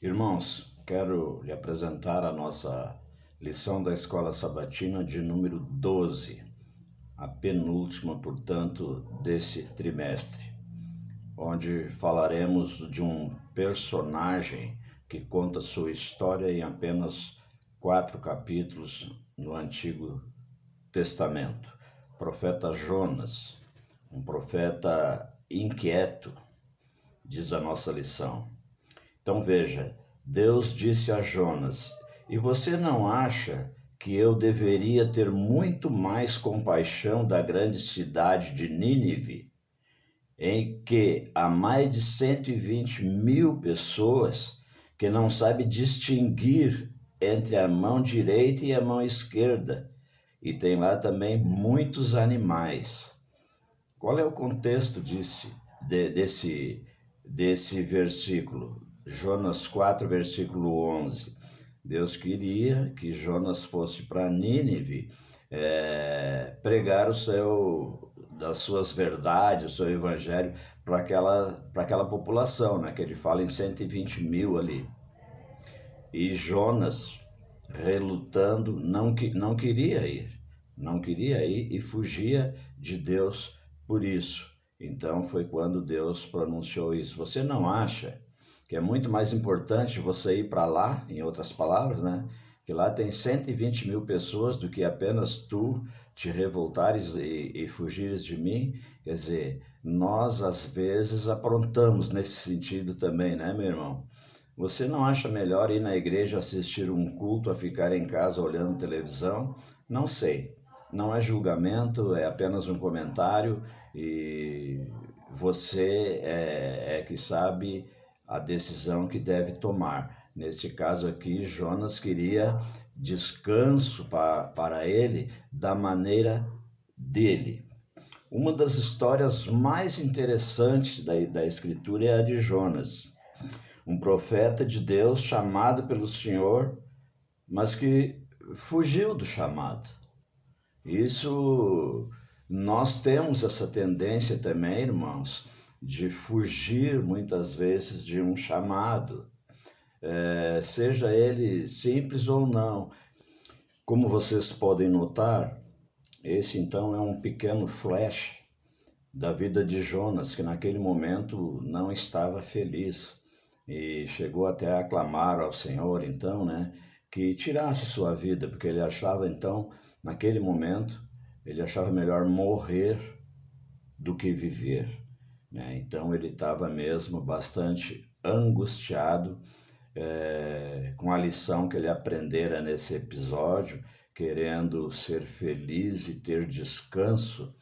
Irmãos, quero lhe apresentar a nossa lição da Escola Sabatina de número 12, a penúltima, portanto, desse trimestre, onde falaremos de um personagem que conta sua história em apenas 4 capítulos no Antigo Testamento. Profeta Jonas, um profeta inquieto, diz a nossa lição. Então veja, Deus disse a Jonas: "E você não acha que eu deveria ter muito mais compaixão da grande cidade de Nínive, em que há mais de 120.000 pessoas que não sabem distinguir entre a mão direita e a mão esquerda, e tem lá também muitos animais?" Qual é o contexto desse versículo? Jonas 4, versículo 11. Deus queria que Jonas fosse para Nínive pregar das suas verdades, o seu evangelho para aquela população, né? Que ele fala em 120.000 ali. E Jonas, relutando, não queria ir e fugia de Deus por isso. Então foi quando Deus pronunciou isso. Você não acha que é muito mais importante você ir para lá, em outras palavras, né? Que lá tem 120.000 pessoas do que apenas tu te revoltares e fugires de mim? Quer dizer, nós às vezes aprontamos nesse sentido também, né, meu irmão? Você não acha melhor ir na igreja assistir um culto a ficar em casa olhando televisão? Não sei. Não é julgamento, é apenas um comentário e você é que sabe a decisão que deve tomar. Neste caso aqui, Jonas queria descanso para ele da maneira dele. Uma das histórias mais interessantes da Escritura é a de Jonas, um profeta de Deus chamado pelo Senhor, mas que fugiu do chamado. Isso, nós temos essa tendência também, irmãos, de fugir muitas vezes de um chamado, seja ele simples ou não. Como vocês podem notar, esse então é um pequeno flash da vida de Jonas, que naquele momento não estava feliz e chegou até a clamar ao Senhor, então, né, que tirasse sua vida, porque ele achava então, naquele momento, ele achava melhor morrer do que viver, né? Então ele estava mesmo bastante angustiado com a lição que ele aprendera nesse episódio, querendo ser feliz e ter descanso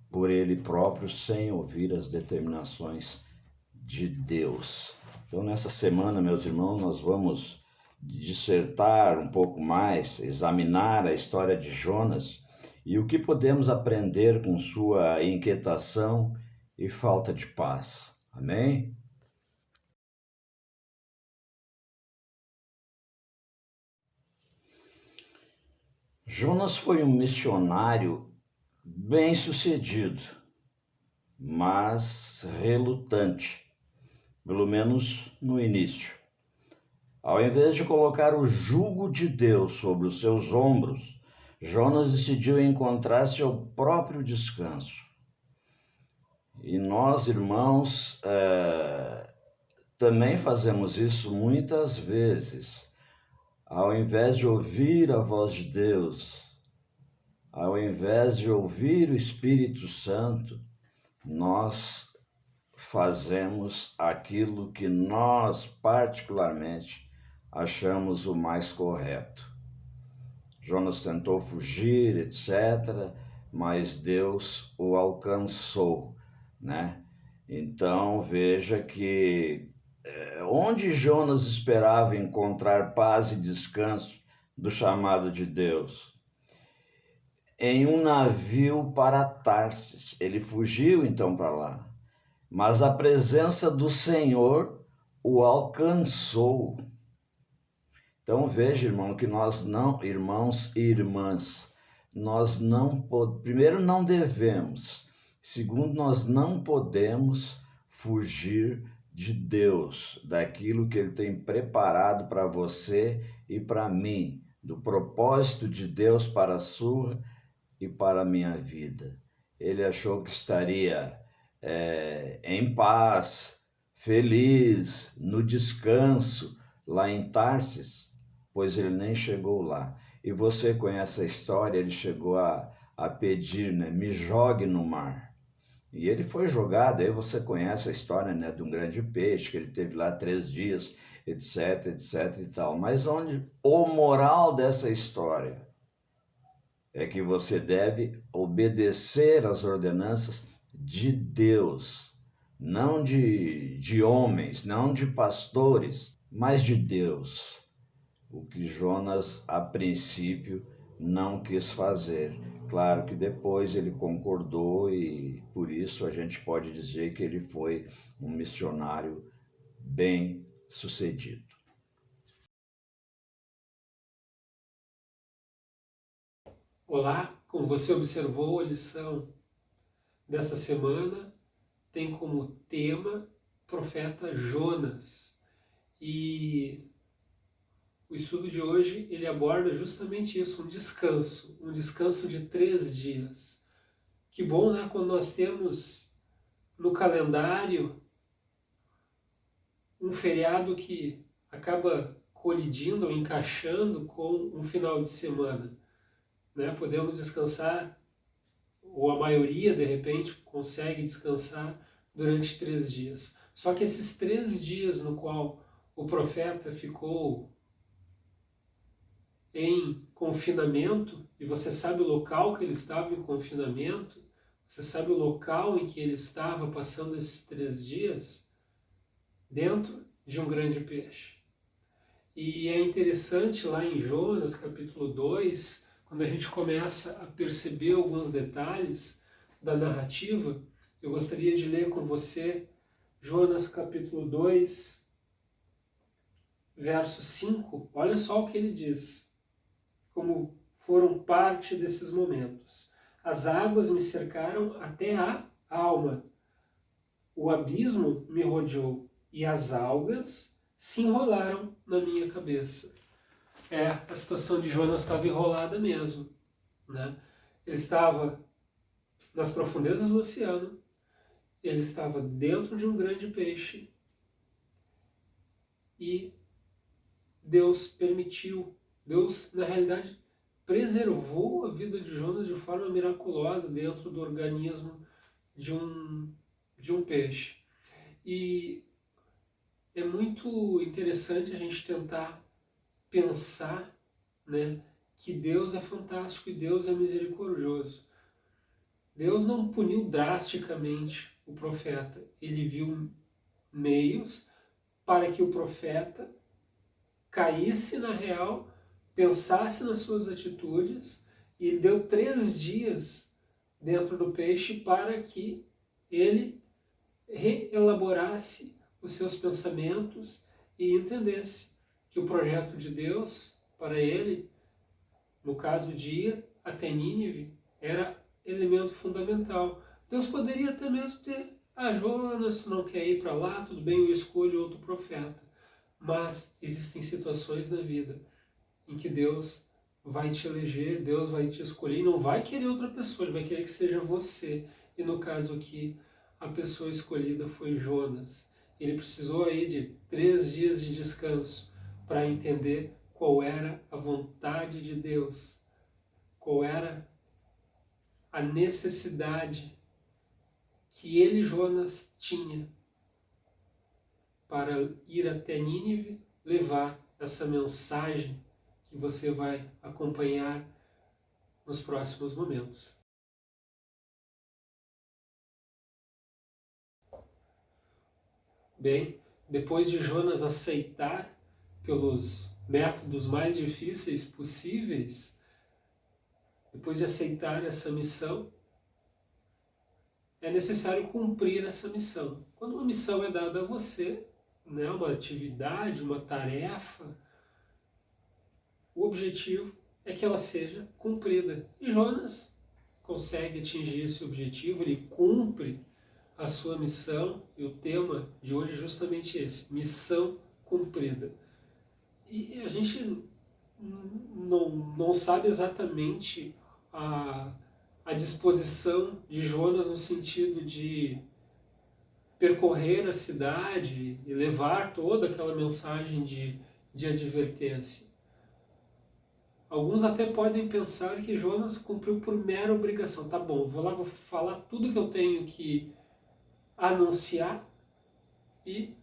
por ele próprio, sem ouvir as determinações de Deus. Então, nessa semana, meus irmãos, nós vamos dissertar um pouco mais, examinar a história de Jonas e o que podemos aprender com sua inquietação e falta de paz. Amém? Jonas foi um missionário bem-sucedido, mas relutante, pelo menos no início. Ao invés de colocar o jugo de Deus sobre os seus ombros, Jonas decidiu encontrar seu próprio descanso. E nós, irmãos, também fazemos isso muitas vezes. Ao invés de ouvir a voz de Deus, ao invés de ouvir o Espírito Santo, nós fazemos aquilo que nós particularmente achamos o mais correto. Jonas tentou fugir, etc., mas Deus o alcançou, né? Então veja que onde Jonas esperava encontrar paz e descanso do chamado de Deus? Em um navio para Tarsis. Ele fugiu então para lá, mas a presença do Senhor o alcançou. Então veja, irmão, que nós não, irmãos e irmãs, nós não primeiro não devemos, segundo nós não podemos fugir de Deus, daquilo que Ele tem preparado para você e para mim, do propósito de Deus para a sua e para a minha vida. Ele achou que estaria em paz, feliz, no descanso, lá em Tarsis, pois ele nem chegou lá. E você conhece a história, ele chegou a pedir, né, me jogue no mar. E ele foi jogado, aí você conhece a história, né, de um grande peixe, que ele teve lá 3 dias, etc, etc e tal. Mas onde o moral dessa história é que você deve obedecer às ordenanças de Deus, não de homens, não de pastores, mas de Deus. O que Jonas, a princípio, não quis fazer. Claro que depois ele concordou e por isso a gente pode dizer que ele foi um missionário bem sucedido. Olá, como você observou, a lição desta semana tem como tema profeta Jonas. E o estudo de hoje ele aborda justamente isso, um descanso de 3 dias. Que bom, né, quando nós temos no calendário um feriado que acaba colidindo ou encaixando com um final de semana, né? Podemos descansar, ou a maioria de repente consegue descansar durante 3 dias. Só que esses 3 dias no qual o profeta ficou em confinamento, e você sabe o local que ele estava em confinamento, você sabe o local em que ele estava passando esses 3 dias, dentro de um grande peixe. E é interessante lá em Jonas, capítulo 2, quando a gente começa a perceber alguns detalhes da narrativa, eu gostaria de ler com você Jonas, capítulo 2, verso 5. Olha só o que ele diz, como foram parte desses momentos. As águas me cercaram até a alma, o abismo me rodeou e as algas se enrolaram na minha cabeça. A situação de Jonas estava enrolada mesmo, né? Ele estava nas profundezas do oceano, ele estava dentro de um grande peixe e Deus permitiu, Deus na realidade preservou a vida de Jonas de forma miraculosa dentro do organismo de um peixe. E é muito interessante a gente tentar pensar, né, que Deus é fantástico e Deus é misericordioso. Deus não puniu drasticamente o profeta, ele viu meios para que o profeta caísse na real, pensasse nas suas atitudes, e ele deu 3 dias dentro do peixe para que ele reelaborasse os seus pensamentos e entendesse que o projeto de Deus para ele, no caso de ir até Nínive, era elemento fundamental. Deus poderia até mesmo ter, Jonas, tu não quer ir para lá, tudo bem, eu escolho outro profeta. Mas existem situações na vida em que Deus vai te eleger, Deus vai te escolher e não vai querer outra pessoa, ele vai querer que seja você. E no caso aqui, a pessoa escolhida foi Jonas. Ele precisou aí de 3 dias de descanso para entender qual era a vontade de Deus, qual era a necessidade que ele, Jonas, tinha para ir até Nínive, levar essa mensagem que você vai acompanhar nos próximos momentos. Bem, depois de Jonas aceitar pelos métodos mais difíceis possíveis, depois de aceitar essa missão, é necessário cumprir essa missão. Quando uma missão é dada a você, né, uma atividade, uma tarefa, o objetivo é que ela seja cumprida. E Jonas consegue atingir esse objetivo, ele cumpre a sua missão, e o tema de hoje é justamente esse, missão cumprida. E a gente não sabe exatamente a disposição de Jonas no sentido de percorrer a cidade e levar toda aquela mensagem de advertência. Alguns até podem pensar que Jonas cumpriu por mera obrigação. Tá bom, vou lá, vou falar tudo que eu tenho que anunciar e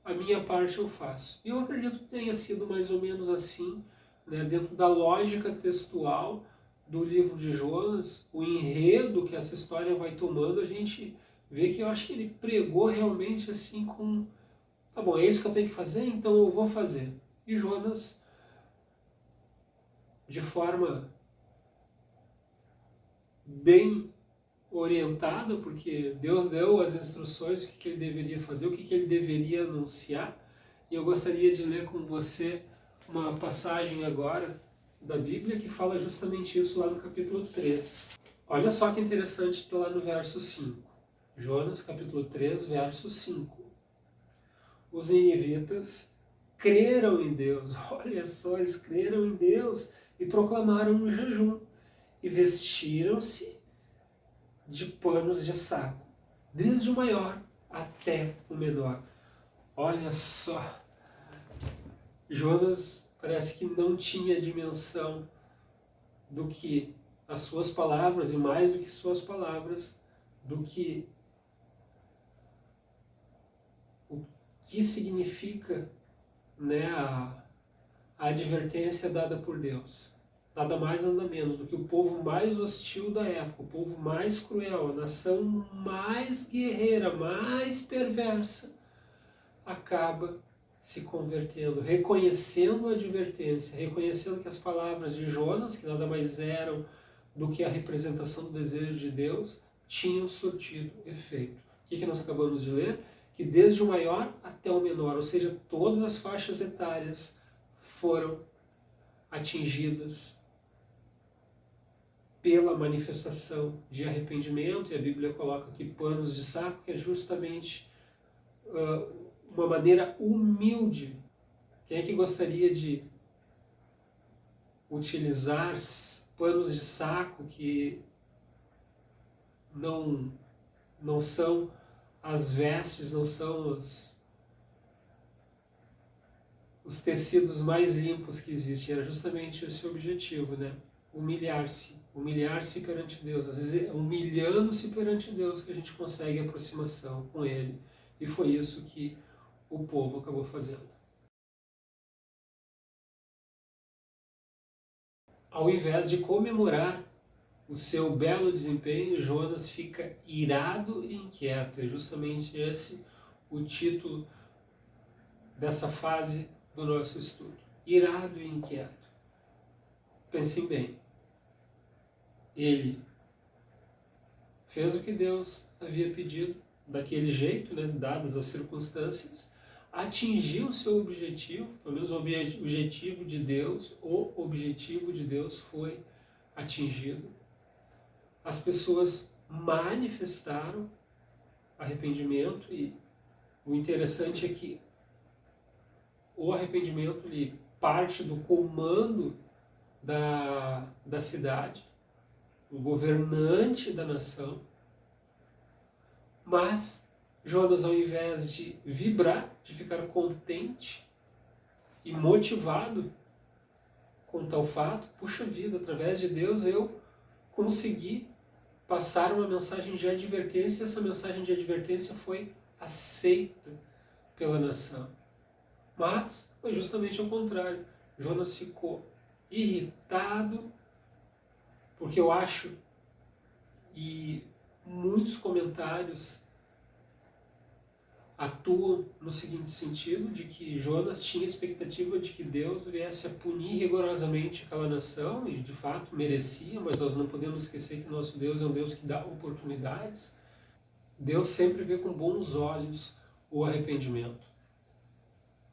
a minha parte eu faço. E eu acredito que tenha sido mais ou menos assim, né, dentro da lógica textual do livro de Jonas, o enredo que essa história vai tomando, a gente vê que eu acho que ele pregou realmente assim com... Tá bom, é isso que eu tenho que fazer, então eu vou fazer. E Jonas, de forma bem orientada, porque Deus deu as instruções, o que ele deveria fazer, o que ele deveria anunciar. E eu gostaria de ler com você uma passagem agora da Bíblia que fala justamente isso lá no capítulo 3. Olha só que interessante, está lá no verso 5. Jonas, capítulo 3, verso 5. Os ninivitas creram em Deus, olha só, eles creram em Deus e proclamaram um jejum e vestiram-se de panos de saco, desde o maior até o menor. Olha só, Jonas parece que não tinha dimensão do que as suas palavras, e mais do que suas palavras, do que o que significa, né, a advertência dada por Deus. Nada mais, nada menos do que o povo mais hostil da época, o povo mais cruel, a nação mais guerreira, mais perversa, acaba se convertendo, reconhecendo a advertência, reconhecendo que as palavras de Jonas, que nada mais eram do que a representação do desejo de Deus, tinham surtido efeito. O que nós acabamos de ler? Que desde o maior até o menor, ou seja, todas as faixas etárias foram atingidas pela manifestação de arrependimento, e a Bíblia coloca aqui panos de saco, que é justamente uma maneira humilde. Quem é que gostaria de utilizar panos de saco que não são as vestes, não são os tecidos mais limpos que existem? Era justamente esse o objetivo, né? Humilhar-se perante Deus. Às vezes é humilhando-se perante Deus que a gente consegue aproximação com Ele. E foi isso que o povo acabou fazendo. Ao invés de comemorar o seu belo desempenho, Jonas fica irado e inquieto. É justamente esse o título dessa fase do nosso estudo. Irado e inquieto. Pensem bem. Ele fez o que Deus havia pedido, daquele jeito, né, dadas as circunstâncias, atingiu o seu objetivo, pelo menos o objetivo de Deus, o objetivo de Deus foi atingido. As pessoas manifestaram arrependimento, e o interessante é que o arrependimento ele parte do comando da cidade, o governante da nação, mas Jonas, ao invés de vibrar, de ficar contente e motivado com tal fato, puxa vida, através de Deus eu consegui passar uma mensagem de advertência, e essa mensagem de advertência foi aceita pela nação. Mas foi justamente ao contrário. Jonas ficou irritado, porque eu acho, e muitos comentários atuam no seguinte sentido, de que Jonas tinha expectativa de que Deus viesse a punir rigorosamente aquela nação, e de fato merecia, mas nós não podemos esquecer que nosso Deus é um Deus que dá oportunidades. Deus sempre vê com bons olhos o arrependimento.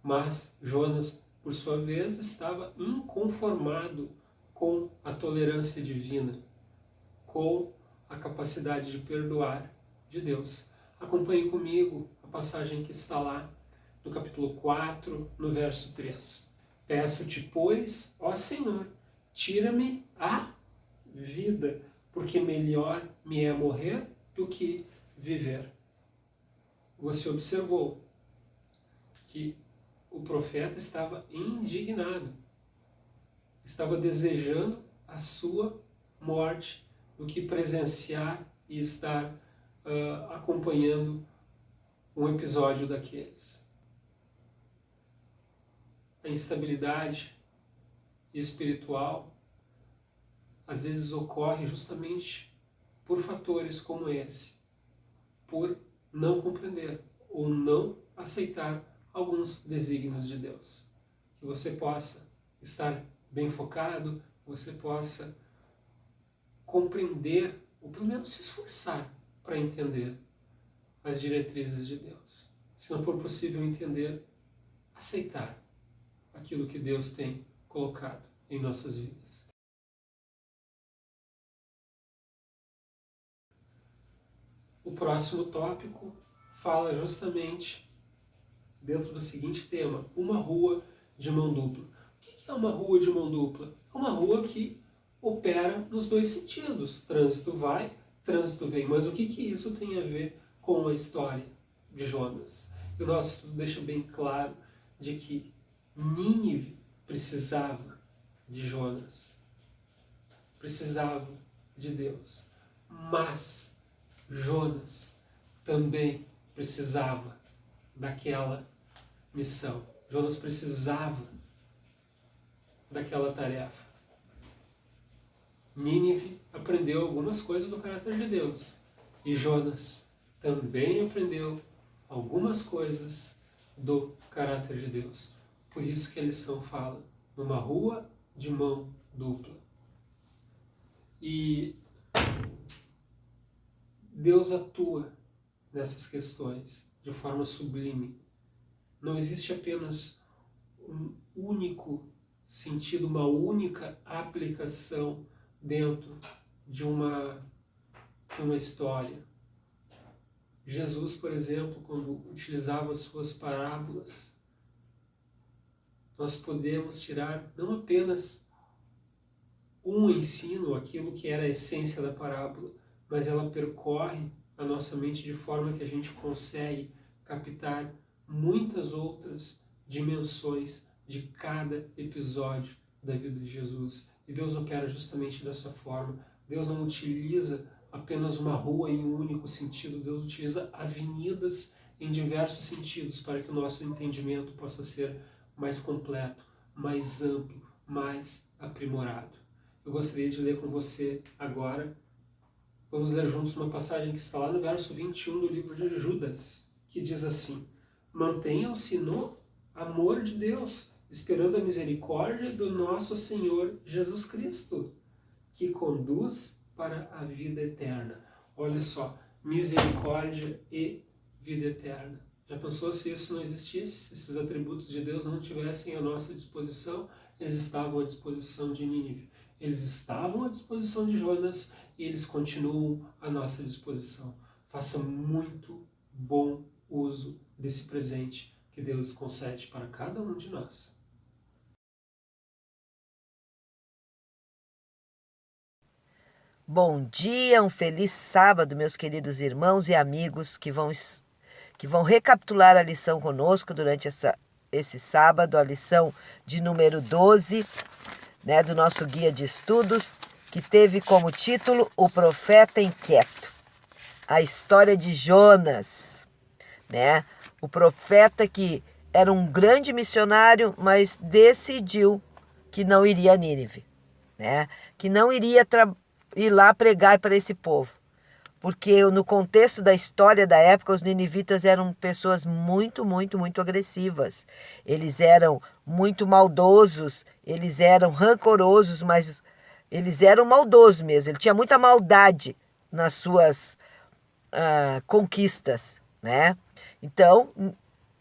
Mas Jonas, por sua vez, estava inconformado com a tolerância divina, com a capacidade de perdoar. de Deus. Acompanhe comigo a passagem que está lá no capítulo 4, no verso 3. Peço-te, pois, ó Senhor, tira-me a vida, porque melhor me é morrer do que viver. Você observou que o profeta estava indignado, estava desejando a sua morte do que presenciar e estar acompanhando um episódio daqueles. A instabilidade espiritual às vezes ocorre justamente por fatores como esse, por não compreender ou não aceitar alguns desígnios de Deus. Que você possa estar bem focado, que você possa compreender, ou pelo menos se esforçar para entender as diretrizes de Deus. Se não for possível entender, aceitar aquilo que Deus tem colocado em nossas vidas. O próximo tópico fala justamente dentro do seguinte tema: uma rua de mão dupla. O que é uma rua de mão dupla? É uma rua que opera nos dois sentidos. Trânsito vai, trânsito vem. Mas o que isso tem a ver com a história de Jonas? E o nosso estudo deixa bem claro de que Nínive precisava de Jonas, precisava de Deus, mas Jonas também precisava daquela missão. Jonas precisava daquela tarefa. Nínive aprendeu algumas coisas do caráter de Deus e Jonas também aprendeu algumas coisas do caráter de Deus. Por isso que a lição fala numa rua de mão dupla. E Deus atua nessas questões de forma sublime. Não existe apenas um único sentido, uma única aplicação dentro de uma história. Jesus, por exemplo, quando utilizava as suas parábolas, nós podemos tirar não apenas um ensino, aquilo que era a essência da parábola, mas ela percorre a nossa mente de forma que a gente consegue captar muitas outras dimensões de cada episódio da vida de Jesus. E Deus opera justamente dessa forma. Deus não utiliza apenas uma rua em um único sentido, Deus utiliza avenidas em diversos sentidos para que o nosso entendimento possa ser mais completo, mais amplo, mais aprimorado. Eu gostaria de ler com você agora. Vamos ler juntos uma passagem que está lá no verso 21 do livro de Judas, que diz assim: mantenham-se no amor de Deus, esperando a misericórdia do nosso Senhor Jesus Cristo, que conduz para a vida eterna. Olha só, misericórdia e vida eterna. Já pensou se isso não existisse? Se esses atributos de Deus não tivessem à nossa disposição? Eles estavam à disposição de Nínive. Eles estavam à disposição de Jonas e eles continuam à nossa disposição. Faça muito bom uso desse presente que Deus concede para cada um de nós. Bom dia, um feliz sábado, meus queridos irmãos e amigos que vão recapitular a lição conosco durante esse sábado, a lição de número 12, né, do nosso guia de estudos, que teve como título O Profeta Inquieto. A história de Jonas, né? O profeta que era um grande missionário, mas decidiu que não iria a Nínive, né? Que não iria ir lá pregar para esse povo. Porque no contexto da história da época, os ninivitas eram pessoas muito, muito, muito agressivas. Eles eram muito maldosos, eles eram rancorosos, mas eles eram maldosos mesmo. Ele tinha muita maldade nas suas conquistas, né? Então,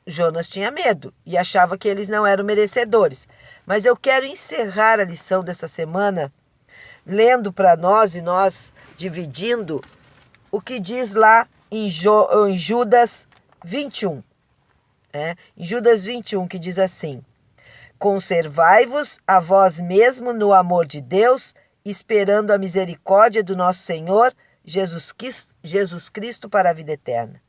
Jonas tinha medo e achava que eles não eram merecedores. Mas eu quero encerrar a lição dessa semana lendo para nós e nós dividindo o que diz lá em Judas 21. Em Judas 21, que diz assim: conservai-vos a vós mesmo no amor de Deus, esperando a misericórdia do nosso Senhor Jesus Cristo para a vida eterna.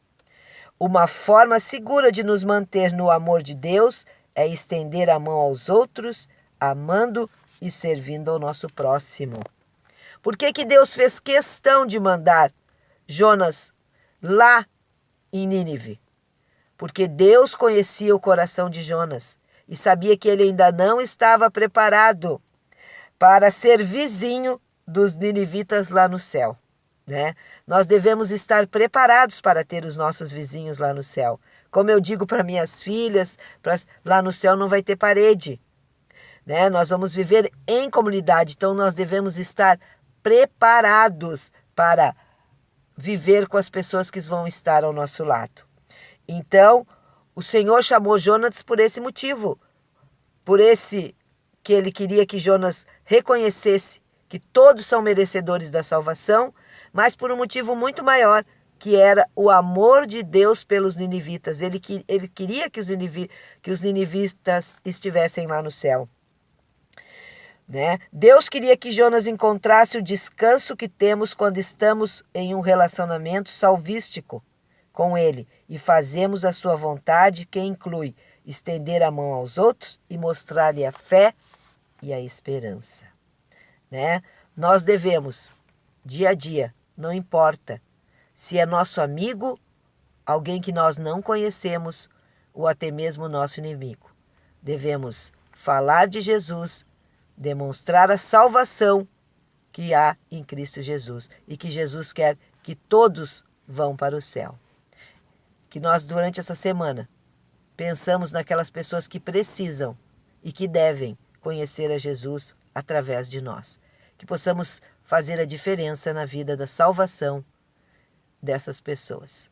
Uma forma segura de nos manter no amor de Deus é estender a mão aos outros, amando e servindo ao nosso próximo. Por que que Deus fez questão de mandar Jonas lá em Nínive? Porque Deus conhecia o coração de Jonas e sabia que ele ainda não estava preparado para ser vizinho dos ninivitas lá no céu. Nós devemos estar preparados para ter os nossos vizinhos lá no céu. Como eu digo para minhas filhas, lá no céu não vai ter parede. Nós vamos viver em comunidade, então nós devemos estar preparados para viver com as pessoas que vão estar ao nosso lado. Então, o Senhor chamou Jonas por esse motivo, que ele queria que Jonas reconhecesse que todos são merecedores da salvação, mas por um motivo muito maior, que era o amor de Deus pelos ninivitas. Ele queria que os ninivitas estivessem lá no céu. Deus queria que Jonas encontrasse o descanso que temos quando estamos em um relacionamento salvístico com ele e fazemos a sua vontade, que inclui estender a mão aos outros e mostrar-lhe a fé e a esperança. Nós devemos, dia a dia, não importa se é nosso amigo, alguém que nós não conhecemos ou até mesmo nosso inimigo, devemos falar de Jesus, demonstrar a salvação que há em Cristo Jesus e que Jesus quer que todos vão para o céu. Que nós, durante essa semana, pensamos naquelas pessoas que precisam e que devem conhecer a Jesus através de nós. Que possamos fazer a diferença na vida da salvação dessas pessoas.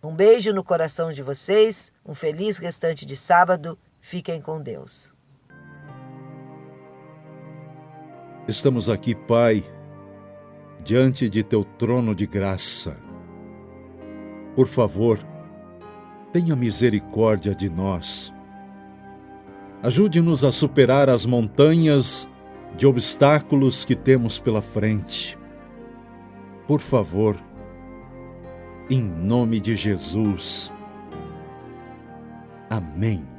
Um beijo no coração de vocês, um feliz restante de sábado, fiquem com Deus. Estamos aqui, Pai, diante de Teu trono de graça. Por favor, tenha misericórdia de nós. Ajude-nos a superar as montanhas de obstáculos que temos pela frente. Por favor, em nome de Jesus. Amém.